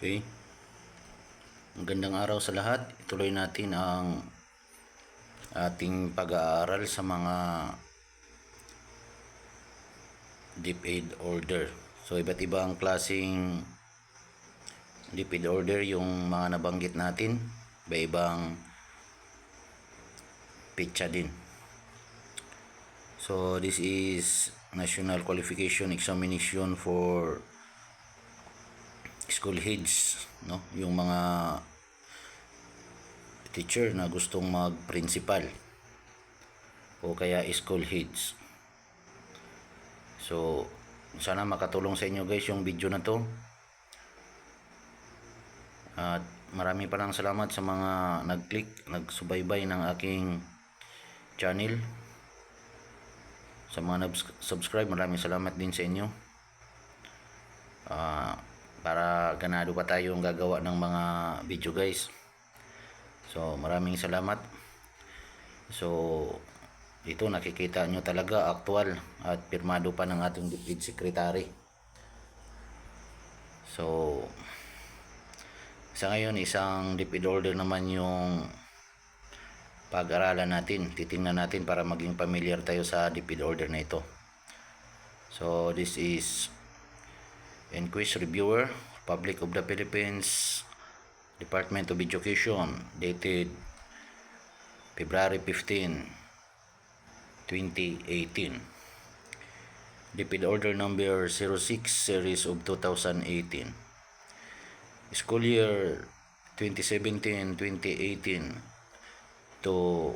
Okay. Magandang araw sa lahat. Ituloy natin ang ating pag-aaral sa mga DepEd order. So, iba't ibang klaseng DepEd order yung mga nabanggit natin. Iba-ibang petsa din. So, this is National Qualification Examination for school heads, no? Yung mga teacher na gustong mag-principal o kaya school heads. So, sana makatulong sa inyo guys yung video na to. At marami pa lang salamat sa mga nag-click, nagsubaybay ng aking channel. Sa mga subscribe, maraming salamat din sa inyo. Para ganado pa tayong gagawa ng mga video guys. So maraming salamat. So dito nakikita nyo talaga aktual at pirmado pa ng ating DepEd Secretary. So sa ngayon isang DepEd order naman yung pag-aralan natin. Titingnan natin para maging familiar tayo sa DepEd order na ito. So this is Inquest Reviewer, Republic of the Philippines, Department of Education, dated February 15, 2018. DepEd Order number 06 series of 2018. School year 2017-2018 to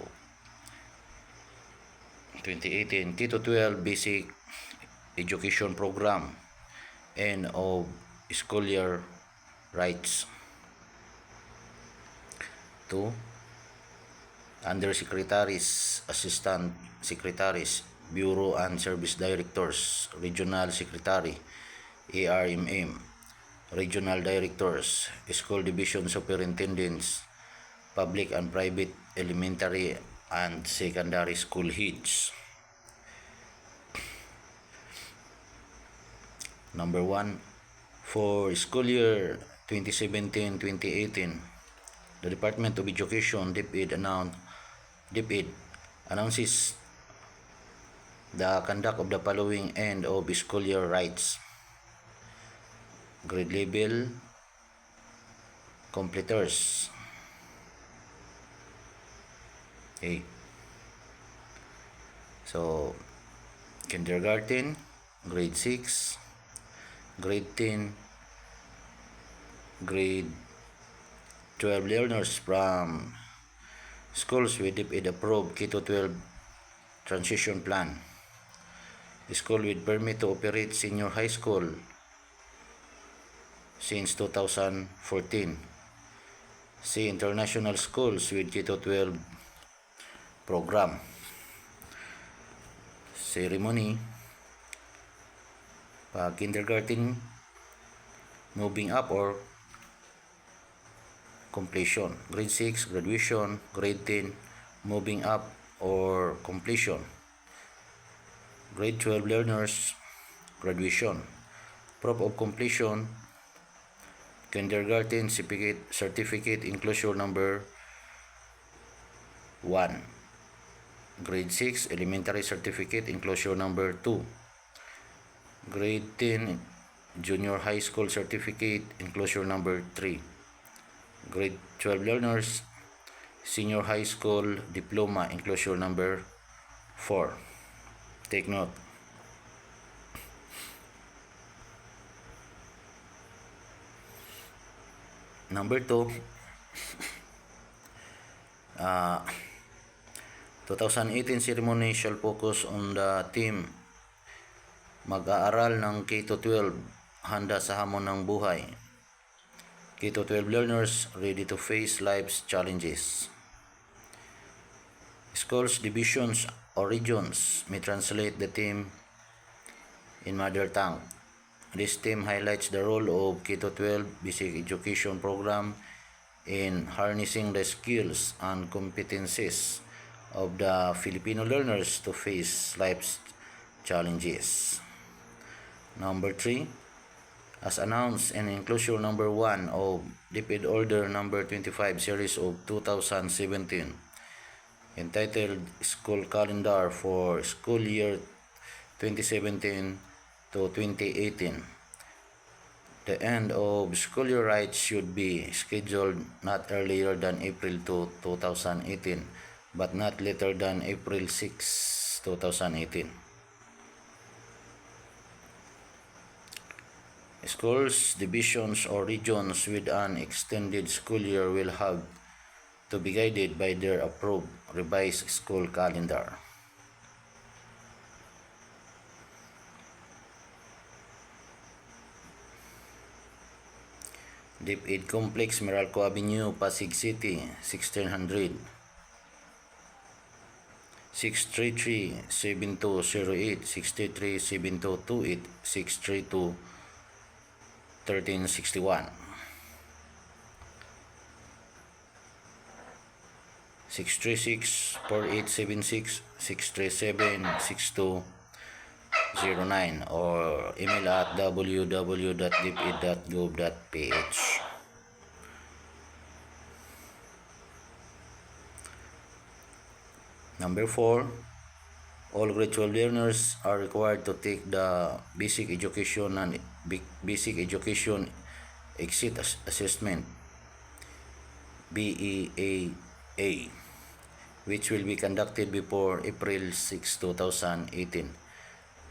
2018 K-12 Basic Education Program and of school year rights to Undersecretaries, Assistant Secretaries, Bureau and Service Directors, Regional Secretary, ARMM, Regional Directors, School Division Superintendents, Public and Private Elementary and Secondary School Heads. Number 1, for school year 2017-2018, the Department of Education DepEd announces the conduct of the following end of school year rights: grade level completers. Okay. So kindergarten, grade 6, grade 10, grade 12 learners from schools with DepEd approved K-12 transition plan, school with permit to operate senior high school since 2014, see international schools with K-12 program. Ceremony, kindergarten moving up or completion, grade 6 graduation, grade 10 moving up or completion, grade 12 learners graduation, proof of completion, kindergarten certificate enclosure number 1, grade 6 elementary certificate enclosure number 2, grade 10 junior high school certificate enclosure number 3, grade 12 learners senior high school diploma enclosure number 4. Take note. Number 2, 2018 ceremony shall focus on the theme mag-aaral ng K-12 handa sa hamon ng buhay. K-12 learners ready to face life's challenges. Schools, divisions, or regions may translate the theme in mother tongue. This theme highlights the role of K-12 basic education program in harnessing the skills and competencies of the Filipino learners to face life's challenges. Number 3, as announced in Enclosure Number 1 of DepEd Order Number 25 Series of 2017, entitled School Calendar for School Year 2017 to 2018. The end of school year rights should be scheduled not earlier than April 2, 2018, but not later than April 6, 2018. Schools, divisions, or regions with an extended school year will have to be guided by their approved revised school calendar. DepEd Complex, Meralco Avenue, Pasig City, 1600 633-7208, 633-7228, 632-1361, 636-4876, 637-6209, or email at www.deped.gov.ph. Number 4, all grade 12 learners are required to take the Basic Education and Basic Education Exit Assessment BEAA, which will be conducted before April 6, 2018.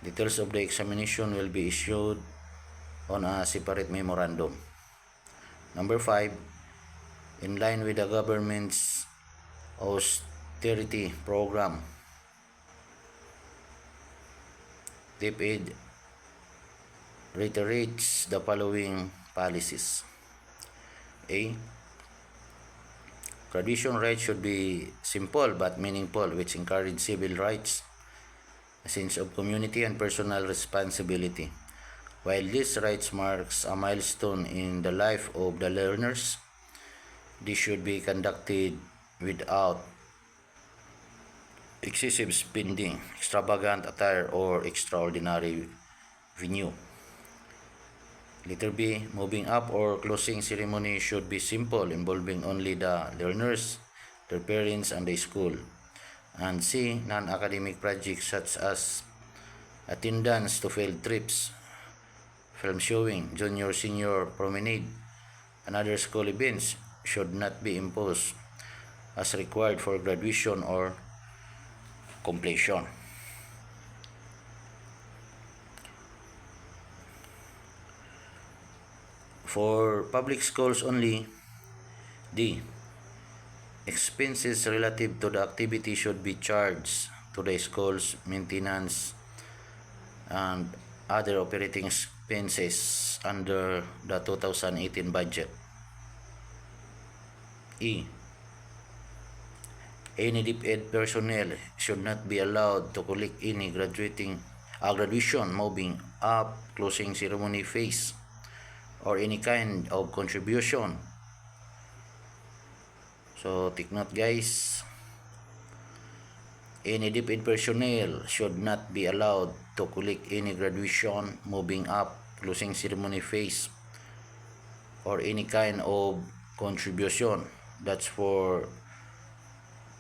Details of the examination will be issued on a separate memorandum. Number 5, in line with the government's austerity program, DepEd reiterates the following policies. A. Graduation rights should be simple but meaningful, which encourage civil rights, a sense of community, and personal responsibility. While this rights marks a milestone in the life of the learners, this should be conducted without excessive spending, extravagant attire, or extraordinary venue. Letter B, moving up or closing ceremony should be simple, involving only the learners, their parents, and the school. And C, non-academic projects such as attendance to field trips, film showing, junior-senior promenade, and other school events should not be imposed as required for graduation or completion. For public schools only, D. Expenses relative to the activity should be charged to the school's maintenance and other operating expenses under the 2018 budget. E. Any DepEd personnel should not be allowed to collect any graduation, moving up, closing ceremony fees, or any kind of contribution. So take note, guys. Any DepEd personnel should not be allowed to collect any graduation, moving up, closing ceremony fees, or any kind of contribution. That's for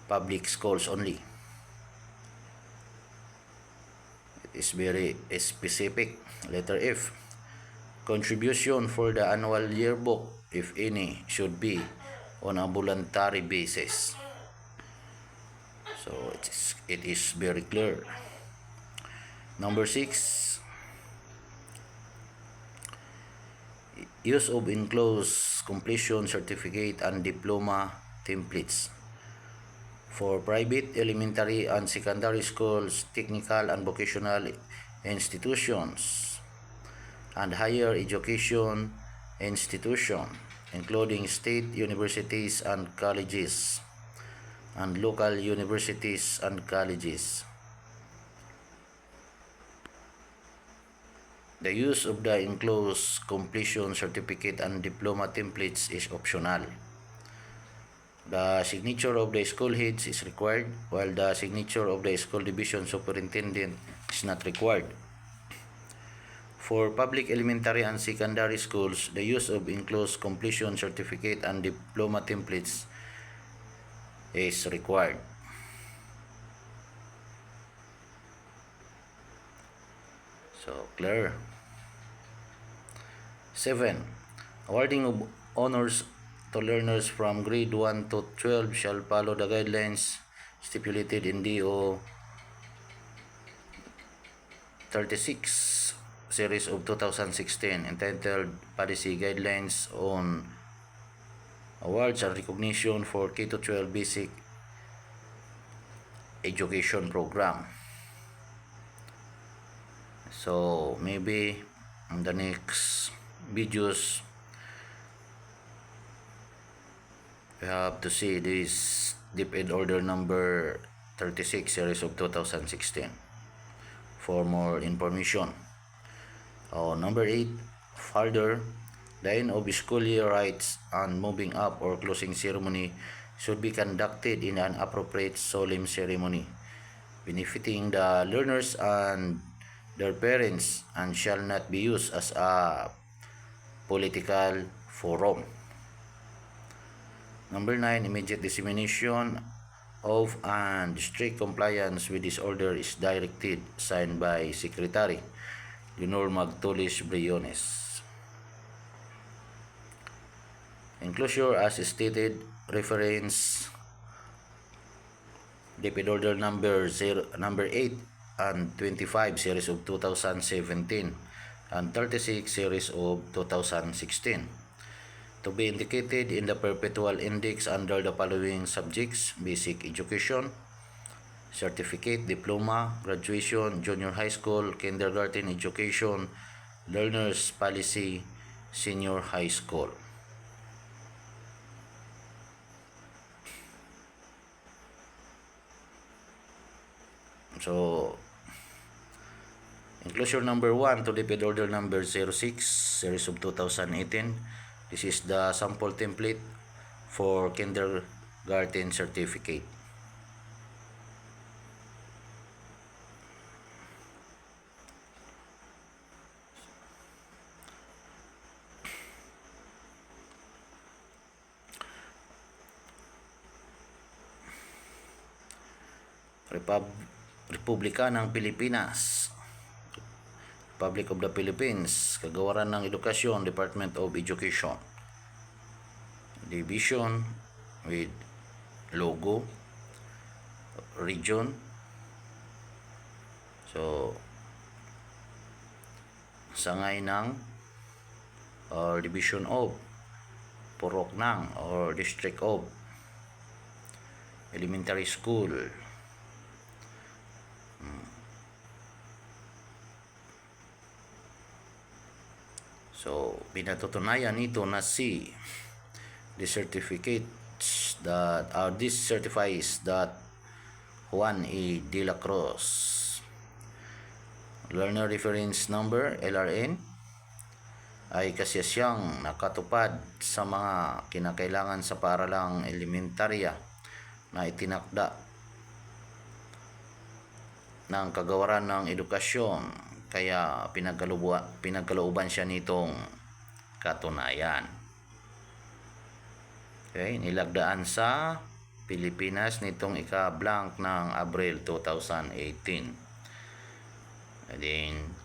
public schools only. It is very specific. Letter F. Contribution for the annual yearbook, if any, should be on a voluntary basis. So it is very clear. Number 6, use of enclosed completion certificate and diploma templates for private elementary and secondary schools, technical and vocational institutions, and higher education institutions, including state universities and colleges, and local universities and colleges. The use of the enclosed completion certificate and diploma templates is optional. The signature of the school heads is required, while the signature of the school division superintendent is not required. For public elementary and secondary schools, the use of enclosed completion certificate and diploma templates is required. So, clear. 7. Awarding of honors to learners from grade 1 to 12 shall follow the guidelines stipulated in DO 36 series of 2016 entitled Policy Guidelines on Awards and Recognition for K-12 Basic Education Program. So maybe in the next videos we have to see this DepEd Order number 36 series of 2016 for more information. Number 8, further, the end of school year rites and moving up or closing ceremony should be conducted in an appropriate solemn ceremony benefiting the learners and their parents and shall not be used as a political forum. Number 9, immediate dissemination of and strict compliance with this order is directed, signed by Secretary Leonor Magtolis Briones. Enclosure as stated, reference DepEd Order number 8 and 25 series of 2017 and 36 series of 2016 to be indicated in the perpetual index under the following subjects: basic education, certificate, diploma, graduation, junior high school, kindergarten education, learners policy, senior high school. So, enclosure number 1 to DepEd Order number 06 series of 2018. This is the sample template for kindergarten certificate. Republika ng Pilipinas, Republic of the Philippines, Kagawaran ng Edukasyon, Department of Education, division with logo, region. So, sangay ng or division of, purok ng or district of, elementary school. So, pinatutunayan nito na the certificates that this certifies that Juan E. De La Cruz, Learner Reference Number, LRN, ay kasiyasyang nakatupad sa mga kinakailangan sa paaralang elementarya na itinakda ng Kagawaran ng Edukasyon, kaya pinagkalooban siya nitong katunayan. Okay, nilagdaan sa Pilipinas nitong ika-blank ng Abril 2018. And then,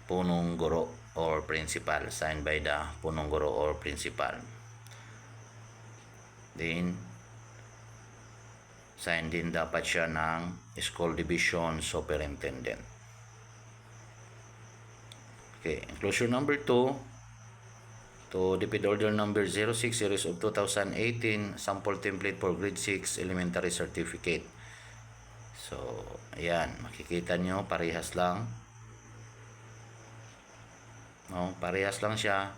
punong guro or principal, signed by the punong guro or principal. Then, signed din dapat siya ng School Division Superintendent. Okay, enclosure number 2 to DepEd Order number 06 series of 2018, sample template for grade 6 elementary certificate. So, ayan, makikita nyo, parehas lang. No, parehas lang siya.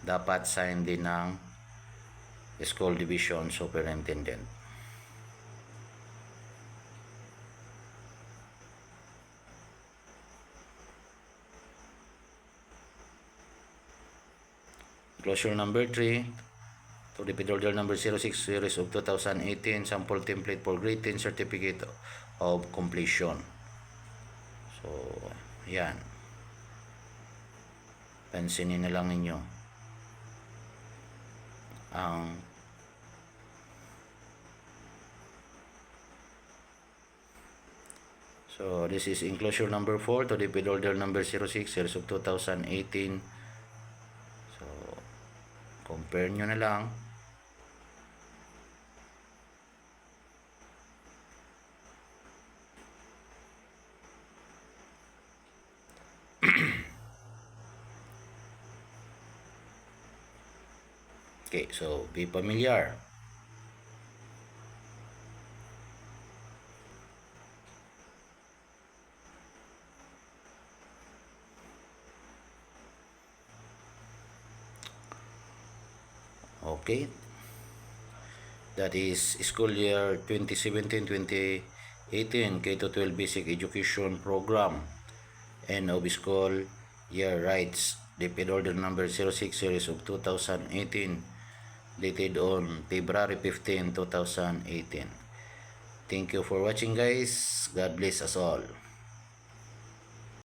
Dapat sign din ng School Division Superintendent. Enclosure number 3 to DepEd Order number 06 series of 2018, sample template for grade 10 certificate of completion. So, So, yan. Pansinin na lang ninyo ang so this is enclosure number 4 to DepEd order number 06 series of 2018. So compare nyo na lang. Okay, so be familiar. Okay, that is school year 2017-2018 K-12 Basic Education Program and of school year rights DepEd order number 06 series of 2018 dated on February 15, 2018. Thank you for watching guys. God bless us all.